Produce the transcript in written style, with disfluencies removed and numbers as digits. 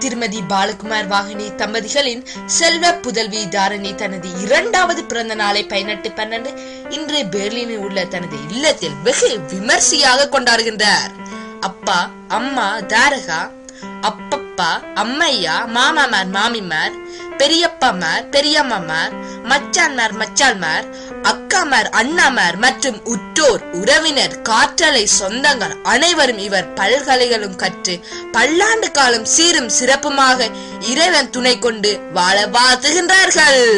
திருமதி பாலகுமார் வாகினி தம்பதிகளின் செல்வ புதல்வி தாரணி தனது 2வது பிறந்த நாளை 18/12 இன்று பெர்லினில் உள்ள தனது இல்லத்தில் வெகு விமர்சையாக கொண்டாடுகின்றார். அப்பா, அம்மா, தாரகா, அப்பப்பா, அம்மையா, மாமாமார், மாமிமார், பெரியப்பாமார், பெரியம்மாமார், மச்சான்மார், மச்சான்மார், அக்காமார், அண்ணாமார் மற்றும் உற்றோர் உறவினர், காற்றலை சொந்தங்கள் அனைவரும் இவர் பல்கலைகளும் கற்று பல்லாண்டு காலம் சீரும் சிறப்புமாக இறைவன் துணை கொண்டு வாழ வாழ்த்துகின்றார்கள்.